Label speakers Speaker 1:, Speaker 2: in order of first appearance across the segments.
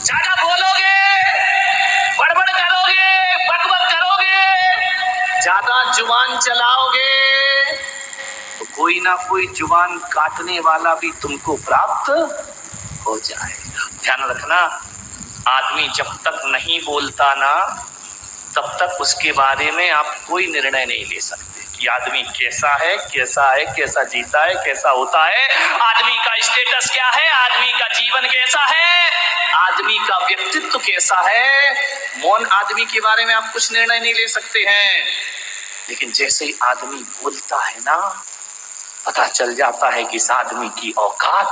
Speaker 1: ज्यादा बोलोगे, बड़बड़ करोगे, बकबक करोगे, ज्यादा जुबान चलाओगे तो कोई ना कोई जुबान काटने वाला भी तुमको प्राप्त हो जाएगा। ध्यान रखना, आदमी जब तक नहीं बोलता ना तब तक उसके बारे में आप कोई निर्णय नहीं ले सकते कि आदमी कैसा है, कैसा है, कैसा जीता है, कैसा होता है, आदमी का स्टेटस क्या है, आदमी का जीवन कैसा है, आदमी का व्यक्तित्व कैसा है। मौन आदमी के बारे में आप कुछ निर्णय नहीं ले सकते हैं, लेकिन जैसे ही आदमी बोलता है ना पता चल जाता है कि इस आदमी की औकात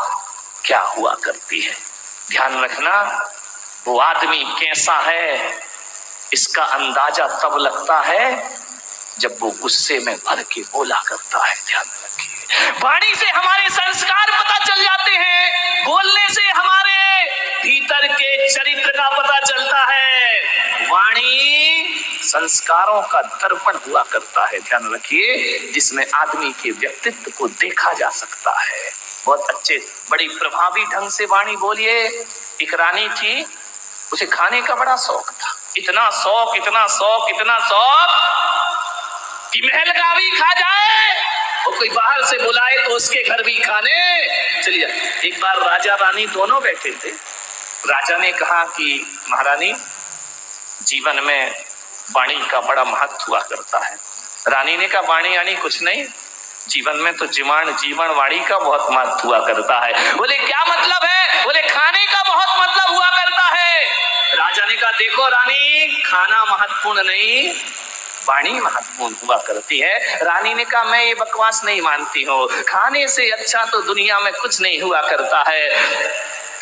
Speaker 1: क्या हुआ करती है। ध्यान रखना, वो आदमी कैसा है इसका अंदाजा तब लगता है जब वो गुस्से में भर के बोला करता है। ध्यान रखिए, वाणी से हमारे संस्कार पता चल जाते हैं, बोलने से हमारे भीतर के चरित्र का पता चलता है। वाणी संस्कारों का दर्पण हुआ करता है। ध्यान रखिए, जिसमें आदमी के व्यक्तित्व को देखा जा सकता है। बहुत अच्छे, बड़ी प्रभावी ढंग से वाणी बोलिए। एक रानी थी, उसे खाने का बड़ा शौक था, इतना शौक, इतना शौक, इतना शौक कि महल का भी खा जाए और कोई बाहर से बुलाए तो उसके घर भी खाने चली जाए। एक बार राजा रानी दोनों बैठे थे। राजा ने कहा कि महारानी, जीवन में वाणी का बड़ा महत्व हुआ करता है। रानी ने कहा, वाणी यानी कुछ नहीं, जीवन में तो जीवन वाणी का बहुत महत्व हुआ करता है। बोले क्या मतलब है? बोले खाने का बहुत मतलब हुआ करता है। राजा ने कहा, देखो रानी, खाना महत्वपूर्ण नहीं, वाणी महत्वपूर्ण हुआ करती है। रानी ने कहा, मैं ये बकवास नहीं मानती हूँ, खाने से अच्छा तो दुनिया में कुछ नहीं हुआ करता है।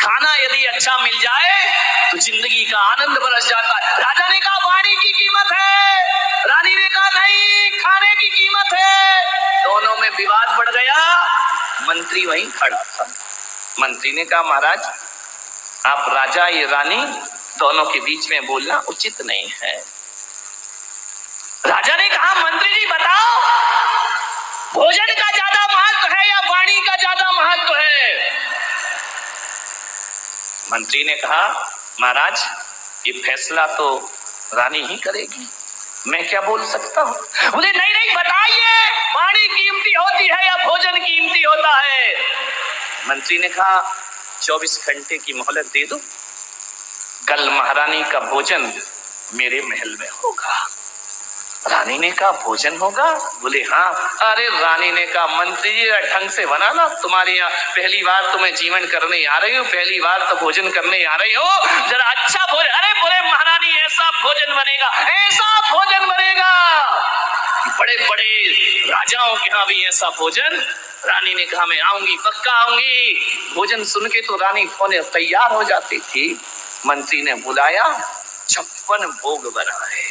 Speaker 1: खाना यदि अच्छा मिल जाए तो जिंदगी का आनंद बरस जाता है। राजा ने कहा, वाणी की कीमत है। रानी ने कहा, नहीं, खाने की कीमत है। दोनों में विवाद बढ़ गया। मंत्री वहीं खड़ा था। मंत्री ने कहा, महाराज, आप राजा, ये रानी, दोनों के बीच में बोलना उचित नहीं है। राजा ने कहा, मंत्री जी बताओ, भोजन का ज्यादा महत्व है या वाणी का ज्यादा महत्व है? मंत्री ने कहा, महाराज, ये फैसला तो रानी ही करेगी, मैं क्या बोल सकता हूँ। बोले नहीं नहीं, बताइए, वाणी कीमती होती है या भोजन कीमती होता है? मंत्री ने कहा, 24 घंटे की मोहलत दे दो, कल महारानी का भोजन मेरे महल में होगा। रानी ने कहा, भोजन होगा? बोले हाँ। अरे रानी ने कहा, मंत्री जी ढंग से बना ना, तुम्हारे यहाँ पहली बार तो मैं जीवन करने आ रही हूँ, पहली बार तो भोजन करने आ रही हूँ, जरा अच्छा भोजन। अरे बोले महारानी, ऐसा भोजन बनेगा, ऐसा भोजन बनेगा, बड़े बड़े राजाओं के यहाँ भी ऐसा भोजन। रानी ने कहा, मैं आऊंगी, पक्का आऊंगी। भोजन सुन के तो रानी होने तैयार हो जाती थी। मंत्री ने बुलाया, 56 भोग बनाए,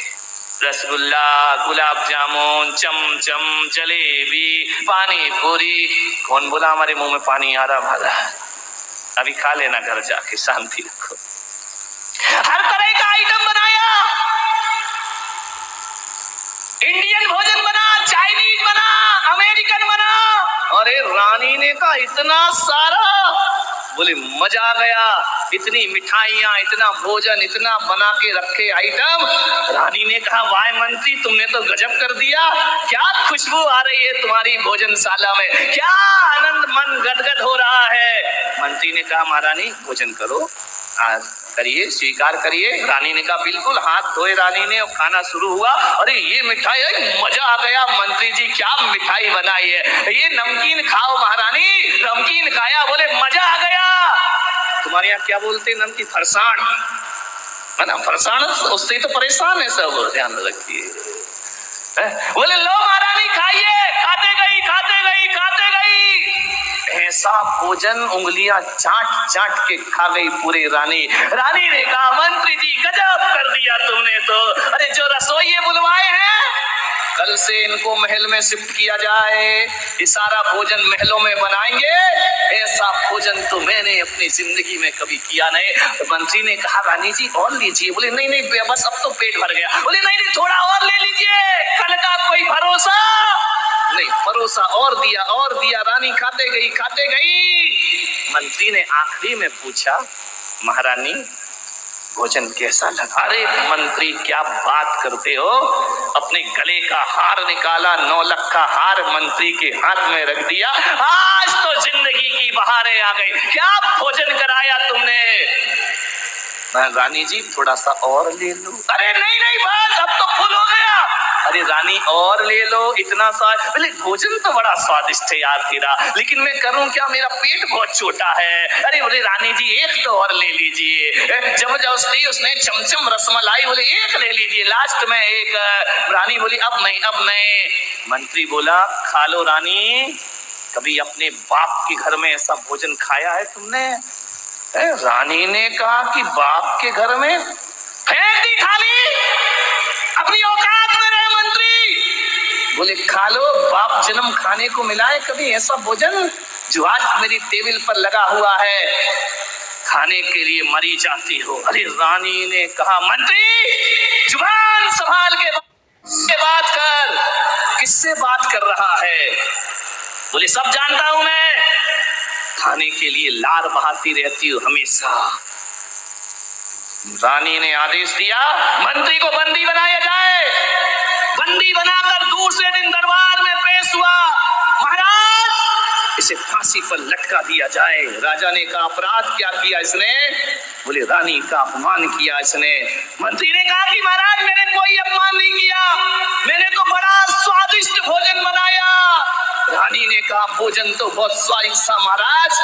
Speaker 1: रसगुल्ला, गुलाब जामुन, चमचम, जलेबी, पानी पूरी। कौन बोला हमारे मुंह में पानी आ रहा भागा? अभी खा लेना घर जाके, शांति रखो। हर तरह का आइटम बनाया, इंडियन भोजन बना, चाइनीज बना, अमेरिकन बना। अरे रानी ने कहा, इतना सारा? बोले मजा आ गया, इतनी मिठाइयां, इतना भोजन, इतना बना के रखे आइटम। रानी ने कहा, वाह मंत्री, तुमने तो गजब कर दिया, क्या खुशबू आ रही है तुम्हारी भोजनशाला में, क्या आनंद, मन गदगद हो रहा है। मंत्री ने कहा, महारानी भोजन करो, करिए, स्वीकार करिए। रानी ने कहा, बिल्कुल। हाथ धोए रानी ने और खाना शुरू हुआ। अरे ये मिठाई है, मजा आ गया मंत्री जी, क्या मिठाई बनाई है, ये नमकीन खाओ महारानी। नमकीन खाया, बोले मजा आ गया। तुम्हारे यहाँ क्या बोलते हैं? नमकीन, फरसाण है ना, फरसाण, उससे तो परेशान है सब, ध्यान रखिए। बोले लो महारानी खाइए, खाते गई, खाते गई, खाते गई। ऐसा भोजन उंगलियां चाट चाट के खा गई पूरे रानी। रानी ने कहा, मंत्री जी गजब कर दिया तुमने तो। अरे जो रसोई बुलवाए हैं, कल से इनको महल में शिफ्ट किया जाए, ये सारा भोजन महलों में बनाएंगे। ऐसा भोजन तो मैंने अपनी जिंदगी में कभी किया नहीं। मंत्री ने कहा, रानी जी और लीजिए। बोले नहीं नहीं, बस अब तो पेट भर गया। बोले नहीं नहीं, थोड़ा और ले लीजिए, कल का कोई भरोसा नहीं। भरोसा और दिया, और दिया। रानी खाते गई, खाते गई। मंत्री ने आखिरी में पूछा, महारानी भोजन कैसा लगा? अरे मंत्री क्या बात करते हो, अपने गले का हार निकाला, 9 लाख का हार मंत्री के हाथ में रख दिया, आज तो जिंदगी की बहारें आ गई, क्या भोजन कराया तुमने? रानी जी थोड़ा सा और ले लो। अरे नहीं नहीं बस अब तो फुल हो गया। अरे रानी और ले लो, इतना सा बोले भोजन तो बड़ा स्वादिष्ट है यार तेरा, लेकिन मैं करूं क्या, मेरा पेट बहुत छोटा है। अरे बोले रानी जी एक तो और ले लीजिए। जबरदस्ती उसने चमचम रसमलाई बोले एक ले लीजिए, लास्ट में एक। रानी बोली अब नहीं अब नहीं। मंत्री बोला खा लो रानी, कभी अपने बाप के घर में ऐसा भोजन खाया है तुमने? रानी ने कहा कि बाप के घर में? फेंक दी थाली, अपनी औकात में रहे मंत्री। बोले खा लो, बाप जन्म खाने को मिला है कभी ऐसा भोजन जो आज मेरी टेबल पर लगा हुआ है, खाने के लिए मरी जाती हो। अरे रानी ने कहा मंत्री जुबान संभाल के बात कर, किससे बात कर रहा है? बोले सब जानता हूं मैं, खाने के लिए लार बहाती रहती हूँ हमेशा। रानी ने आदेश दिया मंत्री को बंदी बनाया जाए। बंदी बनाकर दूसरे दिन दरबार में पेश हुआ। महाराज इसे फांसी पर लटका दिया जाए। राजा ने कहा अपराध क्या किया इसने? बोले रानी का अपमान किया इसने। मंत्री ने कहा कि महाराज मैंने कोई अपमान नहीं किया, मैंने तो बड़ा स्वादिष्ट भोजन बनाया। रानी ने कहा भोजन तो बहुत स्वादिष्ट था महाराज,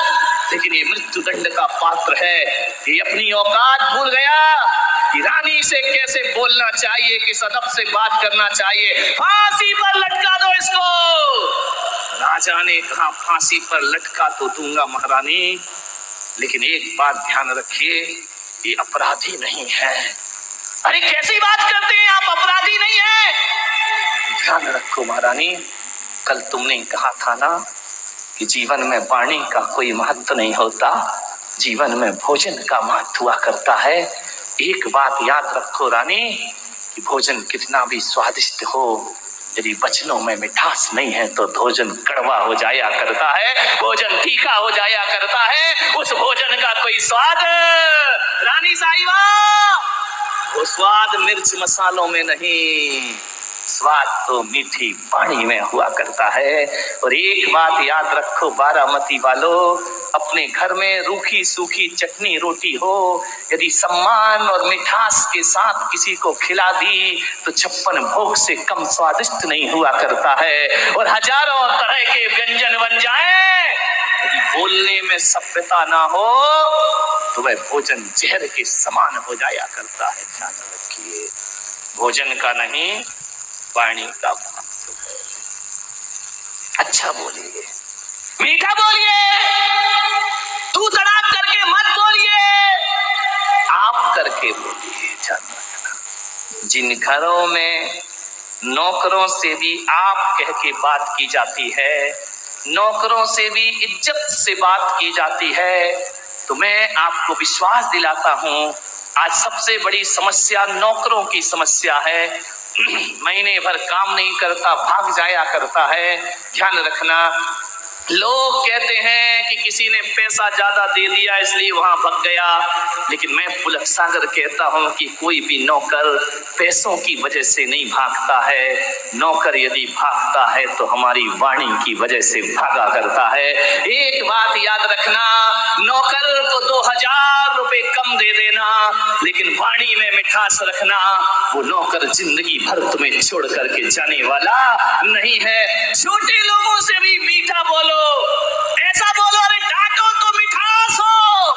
Speaker 1: लेकिन ये मृत्युदंड का पात्र है, ये अपनी औकात भूल गया कि रानी से कैसे बोलना चाहिए, किस अदब से बात करना चाहिए। फांसी पर लटका दो इसको। राजा ने कहा फांसी पर लटका तो दूंगा महारानी, लेकिन एक बात ध्यान रखिए ये अपराधी नहीं है। अरे कैसी बात करते हैं आप, अपराधी नहीं है? ध्यान रखो महारानी, कल तुमने कहा था ना कि जीवन में वाणी का कोई महत्व नहीं होता, जीवन में भोजन का महत्व हुआ करता है। एक बात याद रखो रानी कि भोजन कितना भी स्वादिष्ट हो, यदि वचनों में मिठास नहीं है तो भोजन कड़वा हो जाया करता है, भोजन तीखा हो जाया करता है, उस भोजन का कोई स्वाद रानी साहिबा, वो स्वाद मिर्च मसालों में नहीं, स्वाद तो मीठी पानी में हुआ करता है। और एक बात याद रखो बारामती वालों, अपने घर में रूखी सूखी चटनी रोटी हो, यदि सम्मान और मिठास के साथ किसी को खिला दी तो 56 भोग से कम स्वादिष्ट नहीं हुआ करता है। और हजारों तरह के व्यंजन बन जाएं, यदि बोलने में सभ्यता ना हो तो वह भोजन जहर के समान हो जाया करता है। ध्यान रखिए भोजन का नहीं वाणी का महत्व है। अच्छा बोलिए, मीठा बोलिए, तू तड़ाक करके मत बोलिए, आप करके बोलिए। जिन घरों में नौकरों से भी आप कह के बात की जाती है, नौकरों से भी इज्जत से बात की जाती है, तो मैं आपको विश्वास दिलाता हूं आज सबसे बड़ी समस्या नौकरों की समस्या है। महीने भर काम नहीं करता, भाग जाया करता है। ध्यान रखना, लोग कहते हैं कि किसी ने पैसा ज्यादा दे दिया इसलिए वहां भाग गया, लेकिन मैं पुलक सागर कहता हूं कि कोई भी नौकर पैसों की वजह से नहीं भागता है। नौकर यदि भागता है तो हमारी वाणी की वजह से भागा करता है। एक बात याद रखना, नौकर को 2000 रुपए कम दे देना, लेकिन वाणी में मिठास रखना, वो नौकर जिंदगी भर तुम्हें छोड़ करके जाने वाला नहीं है। छोटे लोगों से भी मीठा बोलो, ऐसा बोलो अरे डांटो तो मिठास हो,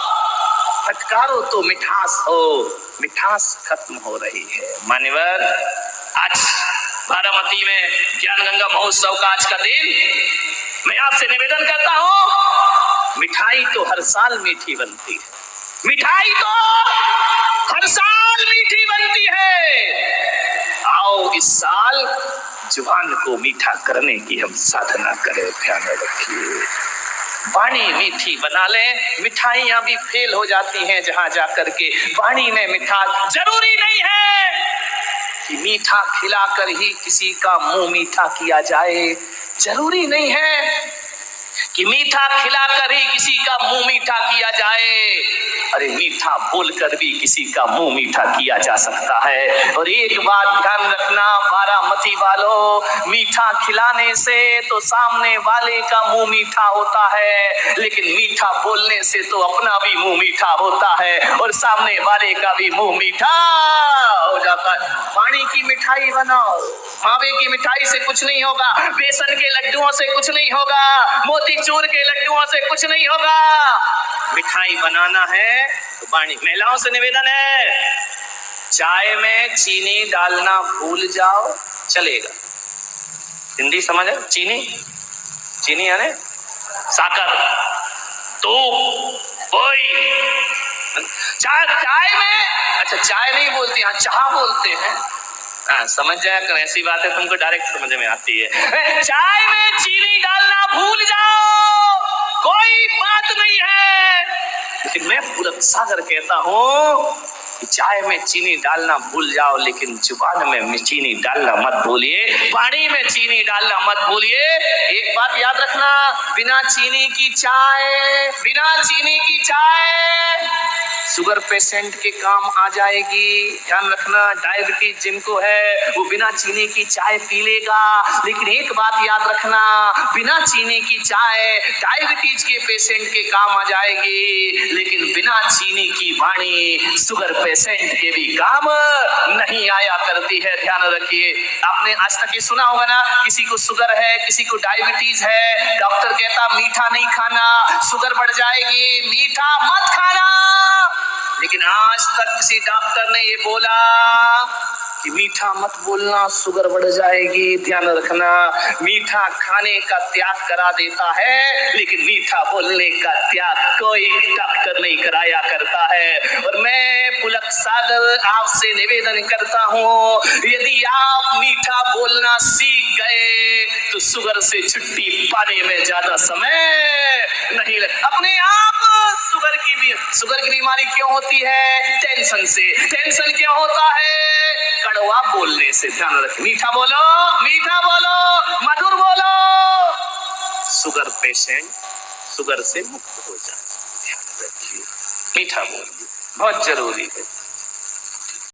Speaker 1: फटकारो तो मिठास हो। मिठास खत्म हो रही है। मान्यवर, आज बारामती में ज्ञान गंगा महोत्सव का आज का दिन, मैं आपसे निवेदन करता हूं, मिठाई तो हर साल मीठी बनती है, मिठाई तो हर साल मीठी बनती है। आओ इस साल जुबान को मीठा करने की हम साधना करें। ध्यान रखिए, वाणी मीठी बना लें। मिठाइयां भी फेल हो जाती हैं जहां जाकर के। वाणी में मिठास जरूरी नहीं है कि मीठा खिलाकर ही किसी का मुंह मीठा किया जाए, जरूरी नहीं है कि मीठा खिलाकर ही किसी का मुंह मीठा किया जाए। अरे मीठा बोलकर भी किसी का मुंह मीठा किया जा सकता है। और एक बात ध्यान रखना बारामती वालों, मीठा खिलाने से तो सामने वाले का मुंह मीठा होता है, लेकिन मीठा बोलने से तो अपना भी मुंह मीठा होता है और सामने वाले का भी मुंह मीठा हो जाता है। पानी की मिठाई बनाओ, मावे की मिठाई से कुछ नहीं होगा, बेसन के लड्डुओं से कुछ नहीं होगा, मोतीचूर के लड्डुओं से कुछ नहीं होगा। मिठाई बनाना है तो पानी। महिलाओं से निवेदन है, चाय में चीनी डालना भूल जाओ, चलेगा। हिंदी समझ है? चीनी, चीनी यानी साकर, दूध, चाय में, अच्छा चाय नहीं बोलती, हाँ चाह बोलते हैं। हाँ समझ जाया कर, ऐसी बात है तुमको डायरेक्ट समझ में आती है। चाय में चीनी डालना भूल जाओ, कोई बात नहीं है, लेकिन मैं पूरब सागर कहता हूं कि चाय में चीनी डालना भूल जाओ, लेकिन जुबान में चीनी डालना मत भूलिए, पानी में चीनी डालना मत भूलिए। एक बात याद रखना, बिना चीनी की चाय, बिना चीनी की चाय शुगर पेशेंट के काम आ जाएगी। ध्यान रखना, डायबिटीज जिनको है वो बिना चीनी की चाय पी लेगा, लेकिन एक बात याद रखना, बिना चीनी की चाय डायबिटीज के पेशेंट के काम आ जाएगी, लेकिन बिना चीनी की वाणी शुगर पेशेंट के भी काम नहीं आया करती है। ध्यान रखिए, आपने आज तक ये सुना होगा ना, किसी को शुगर है, किसी को डायबिटीज है, डॉक्टर कहता मीठा नहीं खाना, शुगर बढ़ जाएगी, मीठा मत खाना। लेकिन आज तक किसी डॉक्टर ने ये बोला कि मीठा मत बोलना, शुगर बढ़ जाएगी। ध्यान रखना, मीठा खाने का त्याग करा देता है, लेकिन मीठा बोलने का त्याग कोई डॉक्टर नहीं कराया करता है। और मैं पुलक सागर आपसे निवेदन करता हूँ, यदि आप मीठा बोलना सीख गए तो शुगर से छुट्टी पाने में ज्यादा समय नहीं लगे। अपने आप शुगर की बीमारी क्यों होती है? टेंशन से। टेंशन क्यों होता है? कड़वा बोलने से। ध्यान रखें, मीठा बोलो, मीठा बोलो, मधुर बोलो, शुगर पेशेंट शुगर से मुक्त हो जाए। ध्यान रखिए, मीठा बोलिए, बहुत जरूरी है।